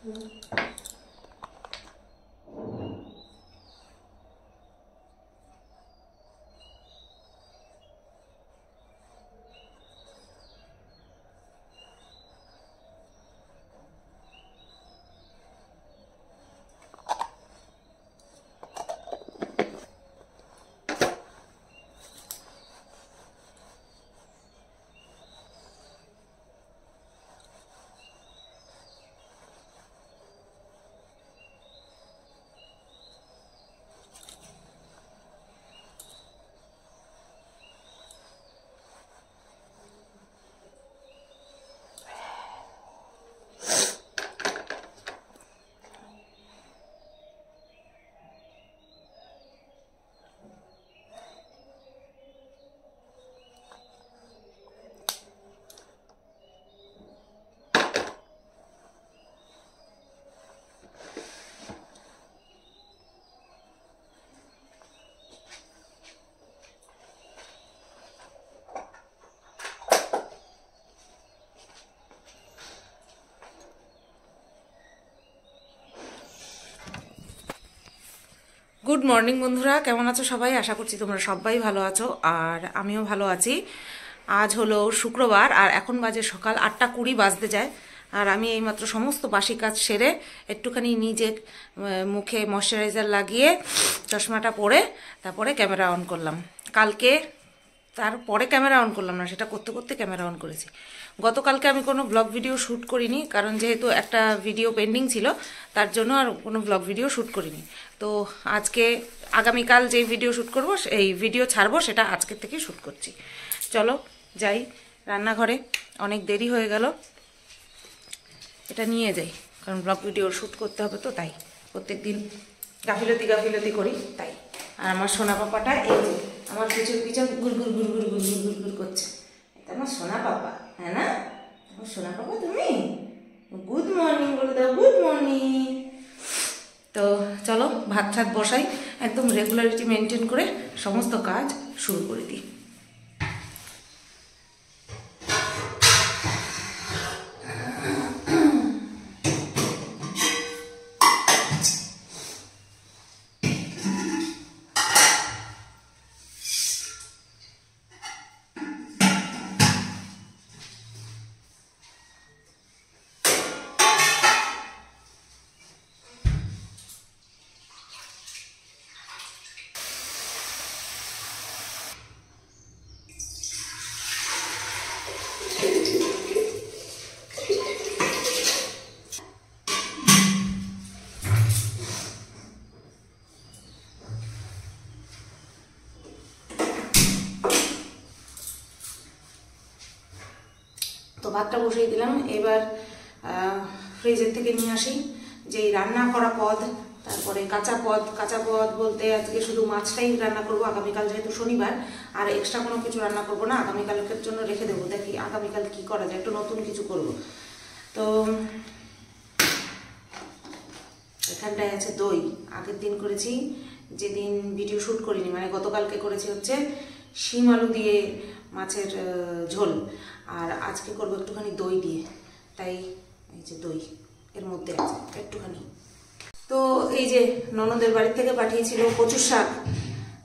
Good morning বন্ধুরা, কেমন আছো সবাই? আশা করছি তোমরা সবাই ভালো আছো, আর আমিও ভালো আছি। আজ হলো শুক্রবার আর এখন বাজে সকাল 8:20 বাজতে যায়। আর আমি এইমাত্র সমস্ত বাসি কাজ সেরে একটুখানি নিজের মুখে ময়শ্চারাইজার লাগিয়ে চশমাটা পরে তারপরে ক্যামেরা অন করলাম। কালকে তারপরে ক্যামেরা অন করলাম না, সেটা করতে করতে ক্যামেরা অন করেছি। গতকালকে আমি কোনো ব্লগ ভিডিও শ্যুট করিনি, কারণ যেহেতু একটা ভিডিও পেন্ডিং ছিল তার জন্য আর কোনো ব্লগ ভিডিও শ্যুট করিনি। তো আজকে আগামীকাল যেই ভিডিও শ্যুট করবো, এই ভিডিও ছাড়বো, সেটা আজকের থেকেই শ্যুট করছি। চলো যাই রান্নাঘরে, অনেক দেরি হয়ে গেল। এটা নিয়ে যাই, কারণ ব্লগ ভিডিও শ্যুট করতে হবে, তো তাই প্রত্যেক দিন গাফিলতি করি তাই। আর আমার সোনা পাপাটা এই যে আমার পিছন গুড় গুড় করছে। এটা আমার সোনা পাপা, হ্যাঁ না? আমার সোনা পাপা, তুমি গুড মর্নিং বলে দাও, গুড মর্নিং। তো চলো ভাত ঠাত বসাই, একদম রেগুলারিটি মেনটেন করে সমস্ত কাজ শুরু করে দিই। তো ভাতটা বসিয়ে দিলাম। এবার ফ্রিজের থেকে নিয়ে আসি যে রান্না করা পদ, তারপরে কাঁচা পদ বলতে আজকে শুধু মাছটাই রান্না করব। আগামীকাল যেহেতু শনিবার, আর এক্সট্রা কোনো কিছু রান্না করব না, আগামীকালকের জন্য রেখে দেবো। দেখি আগামীকাল কি করা যায়, একটু নতুন কিছু করব। তো এখানটায় আছে দই। আগের দিন করেছি, যেদিন ভিডিও শ্যুট করিনি, মানে গতকালকে করেছি হচ্ছে শিম আলু দিয়ে মাছের ঝোল, আর আজকে করবো একটুখানি দই দিয়ে। তাই এই যে দই এর মধ্যে আছে একটুখানি। তো এই যে ননদের বাড়ি থেকে পাঠিয়েছিল কচুর শাক,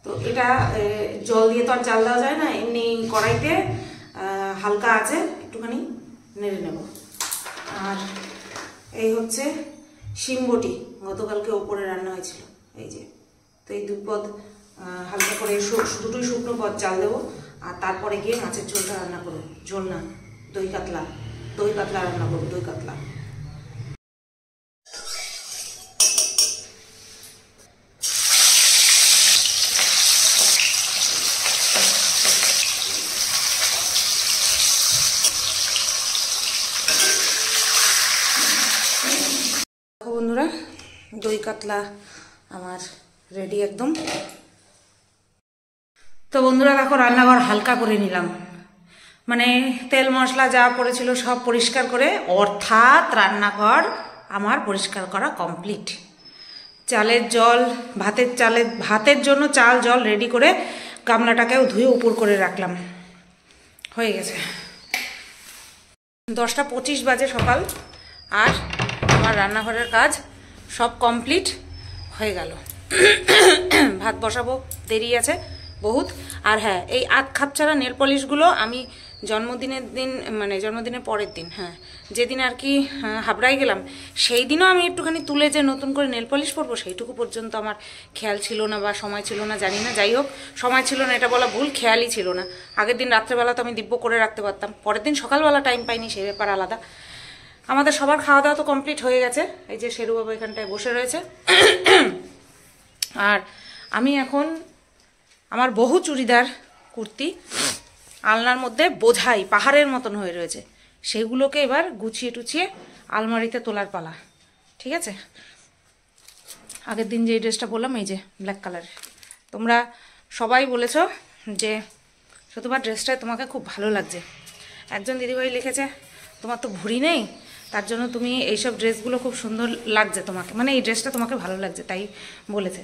তো এটা জল দিয়ে তো আর চাল দেওয়া যায় না, এমনি কড়াইতে হালকা আছে একটুখানি নেড়ে নেব। আর এই হচ্ছে শিম বটি, গতকালকে ওপরে রান্না হয়েছিল এই যে। তো এই দুই পদ হালকা করে দুটোই শুকনো পদ চাল দেবো, আর তারপরে গিয়ে মাছের ঝোলটা রান্না করবো। ঝোল না, দই কাতলা রান্না করবো, দই কাতলা। বন্ধুরা, দই কাতলা আমার রেডি একদম। তো বন্ধুরা দেখো, রান্নাঘর হালকা করে নিলাম, মানে তেল মশলা যা পড়েছিল সব পরিষ্কার করে, অর্থাৎ রান্নাঘর আমার পরিষ্কার করা কমপ্লিট। চালের জল, ভাতের জন্য চাল জল রেডি করে গামলাটাকেও ধুয়ে উপর করে রাখলাম, হয়ে গেছে। 10:25 বাজে সকাল, আর আমার আমার রান্নাঘরের কাজ সব কমপ্লিট হয়ে গেল। ভাত বসাবো, দেরি আছে বহুত। আর হ্যাঁ, এই আধ খাপছাড়া নেল পলিশগুলো আমি জন্মদিনের দিন, মানে জন্মদিনের পরের দিন, হ্যাঁ যেদিন আর কি হাবড়ায় গেলাম, সেই দিনও আমি একটুখানি তুলে যে নতুন করে নেল পলিশ পরবো সেইটুকু পর্যন্ত আমার খেয়াল ছিল না বা সময় ছিল না, জানি না। যাই হোক, সময় ছিল না এটা বলা ভুল, খেয়ালই ছিল না। আগের দিন রাত্রেবেলা তো আমি দিব্য করে রাখতে পারতাম, পরের দিন সকালবেলা টাইম পাইনি, সেই ব্যাপার আলাদা। আমাদের সবার খাওয়া দাওয়া তো কমপ্লিট হয়ে গেছে। এই যে শেরু বাবা এখানটায় বসে রয়েছে। আর আমি এখন আমার বহু চুড়িদার কুর্তি আলনার মধ্যে বোঝাই পাহাড়ের মতন হয়ে রয়েছে, সেগুলোকে এবার গুছিয়ে টুছিয়ে আলমারিতে তোলার পালা। ঠিক আছে, আগের দিন যে ড্রেসটা বললাম, এই যে ব্ল্যাক কালারের, তোমরা সবাই বলেছো যে শতবার ড্রেসটায় তোমাকে খুব ভালো লাগছে। একজন দিদিভাই লিখেছে তোমার তো ভুঁড়ি নেই, তার জন্য তুমি এইসব ড্রেসগুলো খুব সুন্দর লাগছে তোমাকে, মানে এই ড্রেসটা তোমাকে ভালো লাগছে তাই বলেছে।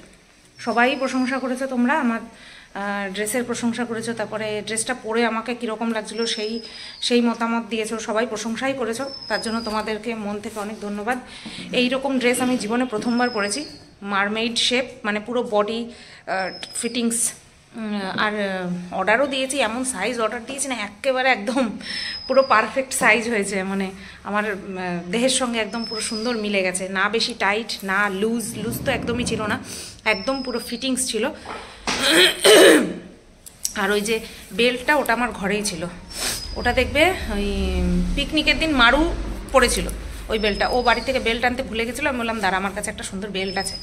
সবাই প্রশংসা করেছে, তোমরা আমার ড্রেসের প্রশংসা করেছো, তারপরে ড্রেসটা পরে আমাকে কীরকম লাগছিলো সেই মতামত দিয়েছো, সবাই প্রশংসাই করেছো, তার জন্য তোমাদেরকে মন থেকে অনেক ধন্যবাদ। এই রকম ড্রেস আমি জীবনে প্রথমবার পরেছি, মারমেইড শেপ, মানে পুরো বডি ফিটিংস। আর অর্ডারও দিয়েছি, এমন সাইজ অর্ডার দিয়েছি না, একেবারে একদম পুরো পারফেক্ট সাইজ হয়েছে, মানে আমার দেহের সঙ্গে একদম পুরো সুন্দর মিলে গেছে, না বেশি টাইট না লুজ তো একদমই ছিল না, একদম পুরো ফিটিংস ছিল। আর ওই যে বেল্টটা, ওটা আমার ঘরেই ছিল, ওটা দেখবে ওই পিকনিকের দিন মারু পড়েছিল ওই বেল্টটা, ও বাড়ি থেকে বেল্ট আনতে ভুলে গেছিলো, আমি বললাম দাঁড়া আমার কাছে একটা সুন্দর বেল্ট আছে।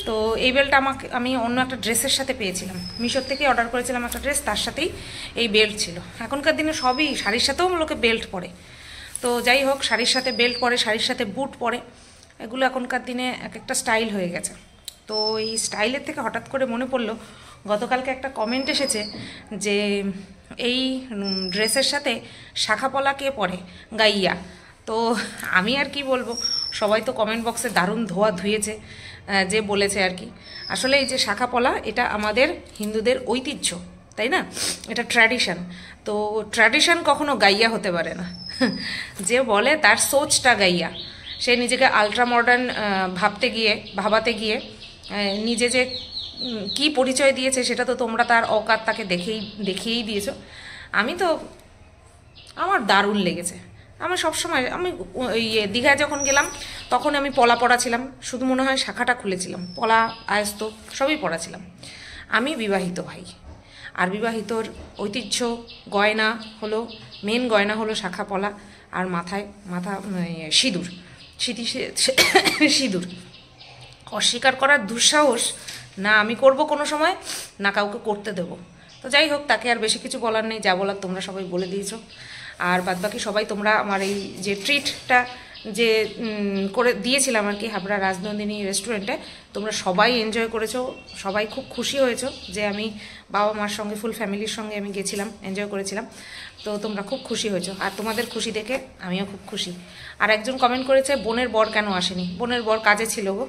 তো এই বেল্টটা আমি অন্য একটা ড্রেসের সাথে পেয়েছিলাম, মিশোর থেকে অর্ডার করেছিলাম একটা ড্রেস, তার সাথেই এই বেল্ট ছিল। এখনকার দিনে সবই শাড়ির সাথেও লোকে বেল্ট পরে, তো যাই হোক, শাড়ির সাথে বেল্ট পরে, শাড়ির সাথে বুট পরে, এগুলো এখনকার দিনে এক একটা স্টাইল হয়ে গেছে। তো এই স্টাইলের থেকে হঠাৎ করে মনে পড়লো, গতকালকে একটা কমেন্ট এসেছে যে এই ড্রেসের সাথে শাখাপলা কে পরে, গাইয়া। তো আমি আর কি বলবো, সবাই তো কমেন্ট বক্সে দারুণ ধুয়েছে, যে বলেছে আর কি। আসলে এই যে শাখাপলা, এটা আমাদের হিন্দুদের ঐতিহ্য, তাই না, এটা ট্র্যাডিশন। তো ট্র্যাডিশন কখনো গাইয়া হতে পারে না। যে বলে তার সোচটা গাইয়া, সে নিজেকে আলট্রা মডার্ন ভাবাতে গিয়ে নিজে যে কি পরিচয় দিয়েছে, সেটা তো তোমরা তার অকাত তাকে দেখিয়েই দিয়েছো। আমার দারুণ লেগেছে। আমি সবসময়, আমি দীঘায় যখন গেলাম তখন আমি পলা পরা ছিলাম, শুধু মনে হয় শাখাটা খুলেছিলাম, পলা আয়স্ত সবই পরা ছিলাম। আমি বিবাহিত ভাই, আর বিবাহিতর ঐতিহ্য গয়না হলো, মেন গয়না হলো শাখা পলা, আর মাথা সিঁদুর, সিঁদুর। অস্বীকার করার দুঃসাহস না আমি করব কোনো সময়, না কাউকে করতে দেব। তো যাই হোক, তাকে আর বেশি কিছু বলার নেই, যা বলার তোমরা সবাই বলে দিয়েছো। আর বাদবাকি সবাই তোমরা আমার এই যে ট্রিটটা যে করে দিয়েছিলাম আর কি হাবড়া রাজনন্দিনী রেস্টুরেন্টে, তোমরা সবাই এনজয় করেছো, সবাই খুব খুশি হয়েছো যে আমি বাবা মার সঙ্গে ফুল ফ্যামিলির সঙ্গে আমি গেছিলাম, এনজয় করেছিলাম। তো তোমরা খুব খুশি হয়েছো, আর তোমাদের খুশি দেখে আমিও খুব খুশি। আর একজন কমেন্ট করেছে বোনের বর কেন আসেনি, বোনের বর কাজে ছিল গো,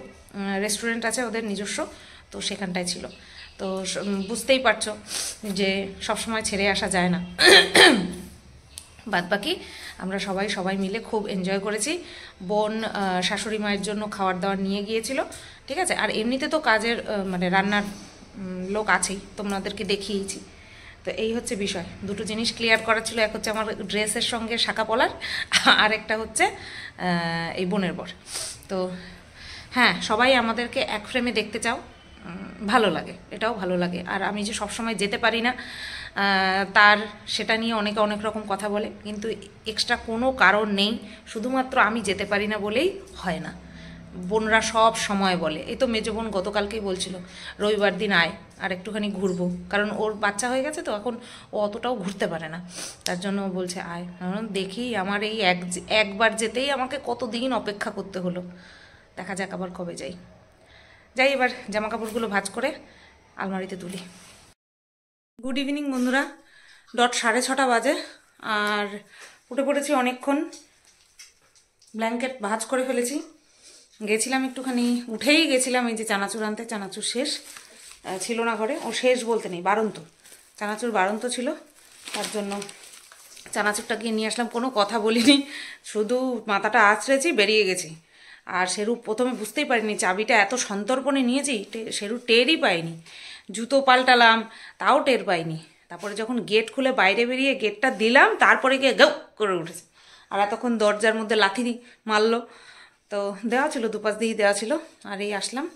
রেস্টুরেন্ট আছে ওদের নিজস্ব, তো সেখানটায় ছিল। তো বুঝতেই পারছো যে সবসময় ছেড়ে আসা যায় না। বাদবাকি আমরা সবাই মিলে খুব এনজয় করেছি। বোন শাশুড়ি মায়ের জন্য খাবার দাবার নিয়ে গিয়েছিল, ঠিক আছে। আর এমনিতে তো কাজের মানে রান্নার লোক আছেই, তোমাদেরকে দেখিয়েছি। তো এই হচ্ছে বিষয়, দুটো জিনিস ক্লিয়ার করার ছিল, এক হচ্ছে আমার ড্রেসের সঙ্গে শাখা পলার, আর একটা হচ্ছে এই বোনের বর। তো হ্যাঁ, সবাই আমাদেরকে এক ফ্রেমে দেখতে চাও, ভালো লাগে, এটাও ভালো লাগে। আর আমি যে সবসময় যেতে পারি না, তার সেটা নিয়ে অনেকে অনেক রকম কথা বলে, কিন্তু এক্সট্রা কোনো কারণ নেই, শুধুমাত্র আমি যেতে পারি না বলেই হয় না। বোনরা সব সময় বলে, এই তো মেজো বোন গতকালকেই বলছিল রবিবার দিন আয় আর একটুখানি ঘুরবো, কারণ ওর বাচ্চা হয়ে গেছে তো এখন ও অতটাও ঘুরতে পারে না, তার জন্য বলছে আয়। কারণ দেখি আমার এই একবার যেতেই আমাকে কতদিন অপেক্ষা করতে হলো, দেখা যাক আবার কবে যাই। এবার জামা কাপড়গুলো ভাঁজ করে আলমারিতে তুলি। গুড ইভিনিং বন্ধুরা, 6:30 বাজে, আর উঠে পড়েছি অনেকক্ষণ, ব্ল্যাঙ্কেট ভাঁজ করে ফেলেছি। গেছিলাম একটুখানি, উঠেই গেছিলাম এই যে চানাচুর আনতে, চানাচুর শেষ ছিল না ঘরে, ও শেষ বলতে নেই, বাড়ন্ত চানাচুর বাড়ন্ত ছিল, তার জন্য চানাচুরটা গিয়ে নিয়ে আসলাম। কোনো কথা বলিনি, শুধু মাথাটা আঁচড়েছি, বেরিয়ে গেছি। আর শেরু প্রথমে বুঝতেই পারিনি চাবিটা এত সন্তর্পণে নিয়েছি, শেরু টেরই পাইনি। জুতো পাল্টালাম, তাও টের পাইনি। তারপরে যখন গেট খুলে বাইরে বেরিয়ে গেটটা দিলাম, তারপরে গিয়ে গাউ করে উঠেছে। আর এতক্ষণ দরজার মধ্যে লাথি মারলো। তো দেওয়া ছিল, দুপাশ দিয়েই দেওয়া ছিল। আর এই আসলাম,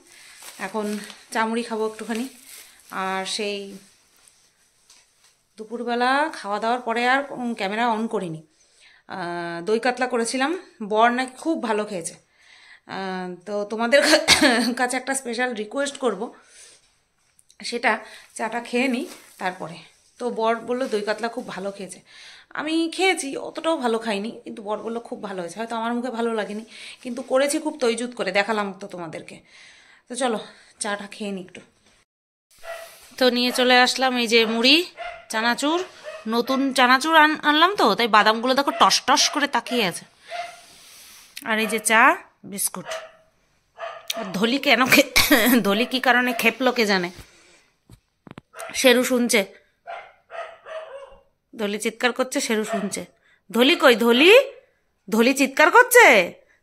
এখন চামড়ি খাবো একটুখানি। আর সেই দুপুরবেলা খাওয়া দাওয়ার পরে আর ক্যামেরা অন করিনি। দই কাতলা করেছিলাম, বর নাকি খুব ভালো খেয়েছে। তো তোমাদের কাছে একটা স্পেশাল রিকোয়েস্ট করব, সেটা চাটা খেয়ে নিই তারপরে। তো বর বললো দই কাতলা খুব ভালো খেয়েছে। আমি খেয়েছি, অতটাও ভালো খাইনি, কিন্তু বর বললো খুব ভালো হয়েছে। হয়তো আমার মুখে ভালো লাগেনি, কিন্তু করেছি খুব তৈজুত করে, দেখালাম তো তোমাদেরকে। তো চলো চাটা খেয়ে নিই একটু। তো নিয়ে চলে আসলাম এই যে মুড়ি, চানাচুর। নতুন চানাচুর আনলাম তো, তাই বাদামগুলো দেখো টস টস করে তাকিয়ে আছে। আর এই যে চা, বিস্কুট। আর ধলি কেন ধলি কি কারণে খেপলো কে জানে। শেরু শুনছে, ধলি চিৎকার করছে, শেরু শুনছে। ধলি কই? ধলি, ধলি চিৎকার করছে।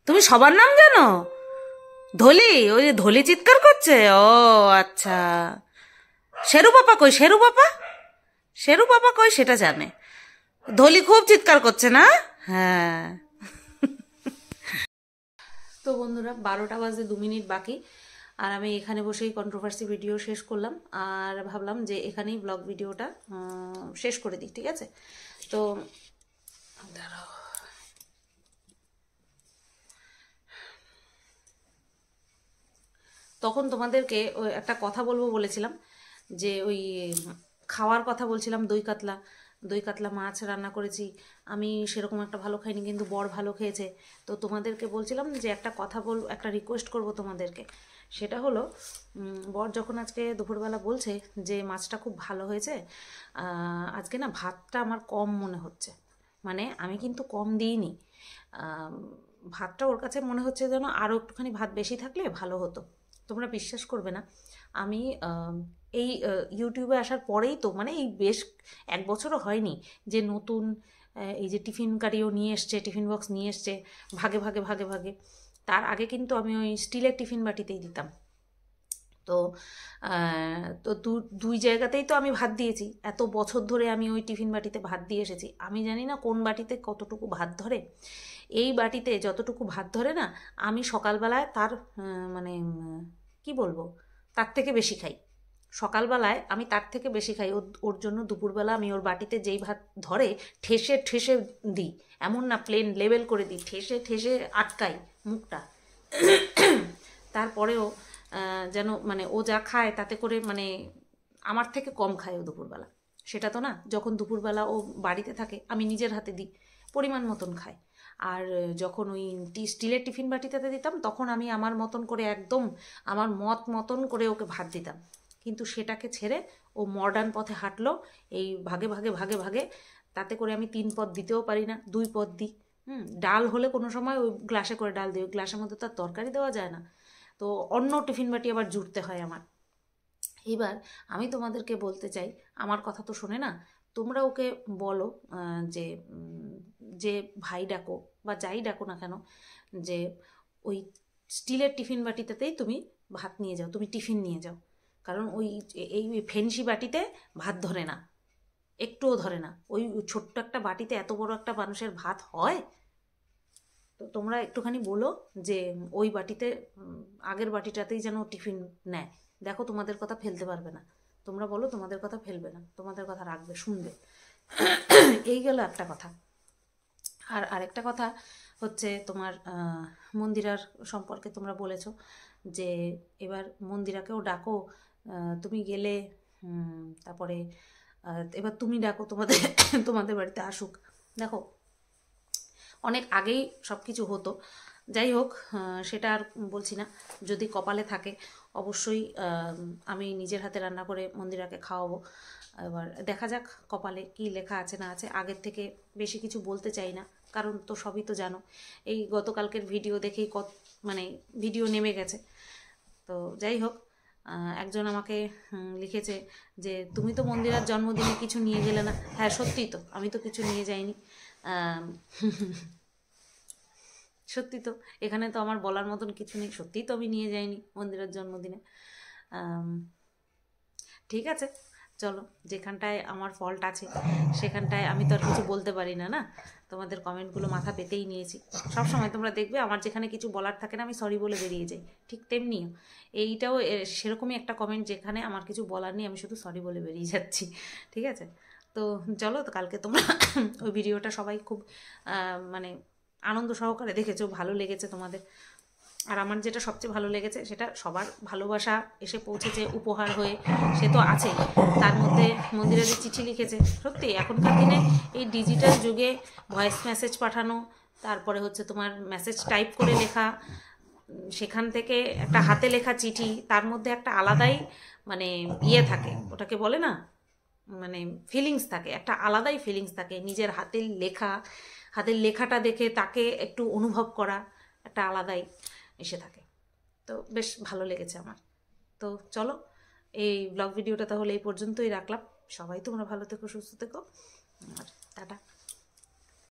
তুমি সবার নাম জানো? ধলি, ওই যে ধলি চিৎকার করছে। ও আচ্ছা। শেরু পাপা কই? শেরু পাপা, শেরু পাপা কই সেটা জানে। ধলি খুব চিৎকার করছে না? হ্যাঁ। তো বন্ধুরা, 12টা বাজে 2 মিনিট বাকি। আর আমি এখানে বসেই কন্ট্রোভার্সি ভিডিও শেষ করলাম। আর ভাবলাম যে এখানেই ব্লগ ভিডিওটা শেষ করে দিই, ঠিক আছে? তো দাঁড়াও, তখন তোমাদেরকে একটা কথা বলবো বলেছিলাম, যে ওই খাওয়ার কথা বলছিলাম। দই কাতলা মাছ রান্না করেছি। আমি সেরকম একটা ভালো খাইনি, কিন্তু বর ভালো খেয়েছে। তো তোমাদেরকে বলছিলাম যে একটা কথা একটা রিকোয়েস্ট করব তোমাদেরকে। সেটা হলো, বর যখন আজকে দুপুরবেলা বলছে যে মাছটা খুব ভালো হয়েছে, আজকে না ভাতটা আমার কম মনে হচ্ছে। মানে আমি কিন্তু কম দিইনি, ভাতটা ওর কাছে মনে হচ্ছে যেন আরও একটুখানি ভাত বেশি থাকলে ভালো হতো। তোমরা বিশ্বাস করবে না, আমি এই ইউটিউবে আসার পরেই তো, মানে এই বেশ 1 বছরও হয়নি যে নতুন এই যে টিফিন কারিও নিয়ে এসছে, টিফিন বক্স নিয়ে এসছে ভাগে ভাগে ভাগে ভাগে। তার আগে কিন্তু আমি ওই স্টিলের টিফিন বাটিতেই দিতাম। তো তো দুই জায়গাতেই তো আমি ভাত দিয়েছি। এত বছর ধরে আমি ওই টিফিন বাটিতে ভাত দিয়ে এসেছি। আমি জানি না কোন বাটিতে কতটুকু ভাত ধরে। এই বাটিতে যতটুকু ভাত ধরে না, আমি সকালবেলায় তার মানে কি বলবো, তার থেকে বেশি খাই। সকালবেলায় আমি তার থেকে বেশি খাই। ওর জন্য দুপুরবেলা আমি ওর বাটিতে যেই ভাত ধরে ঠেসে ঠেসে দিই। এমন না প্লেন লেবেল করে দিই, ঠেসে ঠেসে আটকাই মুখটা। তারপরেও যেন মানে ও যা খায় তাতে করে মানে আমার থেকে কম খায় ও দুপুরবেলা। সেটা তো না, যখন দুপুরবেলা ও বাড়িতে থাকে আমি নিজের হাতে দিই, পরিমাণ মতন খায়। আর যখন ওই স্টিলের টিফিন বাটিটাতে দিতাম, তখন আমি আমার মতন করে, একদম আমার মতন করে ওকে ভাত দিতাম। কিন্তু সেটাকে ছেড়ে ও মডার্ন পথে হাঁটলো, এই ভাগে ভাগে ভাগে ভাগে। তাতে করে আমি 3 পদ দিতেও পারি না, 2 পদ দিই। ডাল হলে কোনো সময় ওই গ্লাসে করে ডাল দিই, ওই গ্লাসের মধ্যে তো আর তরকারি দেওয়া যায় না। তো অন্য টিফিন বাটি আবার জুড়তে হয় আমার। এবার আমি তোমাদেরকে বলতে চাই, আমার কথা তো শোনে না, তোমরা ওকে বলো যে যে ভাই ডাকো বা যাই ডাকো না কেন, যে ওই স্টিলের টিফিন বাটিতেই তুমি ভাত নিয়ে যাও, তুমি টিফিন নিয়ে যাও। কারণ ওই এই ফেন্সি বাটিতে ভাত ধরে না, একটুও ধরে না। ওই ছোট্ট একটা বাটিতে এত বড় একটা মানুষের ভাত হয়? তো তোমরা একটুখানি বলো যে ওই বাটিতে, আগের বাটিটাতেই যেন টিফিন নেয়। দেখো তোমাদের কথা ফেলতে পারবে না। তোমরা বলো তোমাদের কথা ফেলবে না, তোমাদের কথা রাখবে, শুনবে। এই গেল একটা কথা। আর আরেকটা কথা হচ্ছে, তোমার মন্দিরার সম্পর্কে তোমরা বলেছো যে এবার মন্দিরাকেও ডাকো, তুমি গেলে তারপরে এবার তুমি ডাকো, তোমাদের বাড়িতে আসুক। দেখো, অনেক আগেই সব কিছু হতো। যাই হোক, সেটা আর বলছি না। যদি কপালে থাকে অবশ্যই আমি নিজের হাতে রান্না করে মন্দিরাকে খাওয়াবো। এবার দেখা যাক কপালে কি লেখা আছে না আছে। আগের থেকে বেশি কিছু বলতে চাই না, কারণ তো সবই তো জানো। এই গতকালকের ভিডিও দেখেই মানে ভিডিও নেমে গেছে। তো যাই হোক, একজন আমাকে লিখেছে যে তুমি তো মন্দিরার জন্মদিনে কিছু নিয়ে গেলে না। হ্যাঁ, সত্যিই তো, আমি তো কিছু নিয়ে যাইনি। সত্যি তো, এখানে তো আমার বলার মতন কিছু নেই, সত্যিই তো আমি নিয়ে যাইনি মন্দিরের জন্মদিনে। ঠিক আছে, চলো, যেখানটায় আমার ফল্ট আছে সেখানটায় আমি তো আর কিছু বলতে পারি না, না? তোমাদের কমেন্টগুলো মাথা পেতেই নিয়েছি। সবসময় তোমরা দেখবে আমার যেখানে কিছু বলার থাকে না আমি সরি বলে বেরিয়ে যাই, ঠিক তেমনিও এইটাও সেরকমই একটা কমেন্ট যেখানে আমার কিছু বলার নেই, আমি শুধু সরি বলে বেরিয়ে যাচ্ছি। ঠিক আছে, তো চলো, তো কালকে তোমরা ওই ভিডিওটা সবাই খুব মানে আনন্দ সহকারে দেখেছো, ভালো লেগেছে তোমাদের। আর আমার যেটা সবচেয়ে ভালো লেগেছে সেটা সবার ভালোবাসা এসে পৌঁছেছে উপহার হয়ে, সে তো আছেই, তার মধ্যে মন্দিরে যে চিঠি লিখেছে। সত্যি এখনকার দিনে এই ডিজিটাল যুগে ভয়েস মেসেজ পাঠানো, তারপরে হচ্ছে তোমার মেসেজ টাইপ করে লেখা, সেখান থেকে একটা হাতে লেখা চিঠি, তার মধ্যে একটা আলাদাই মানে ইয়ে থাকে, ওটাকে বলে না, মানে ফিলিংস থাকে, একটা আলাদাই ফিলিংস থাকে। নিজের হাতের লেখা, হাতের লেখাটা দেখে তাকে একটু অনুভব করা একটা আলাদাই এসে থাকে। তো বেশ ভালো লেগেছে আমার। তো চলো, এই ব্লগ ভিডিওটা তাহলে এই পর্যন্তই রাখলাম। সবাই তোমরা ভালো থেকো, সুস্থ থেকো, আর টাটা।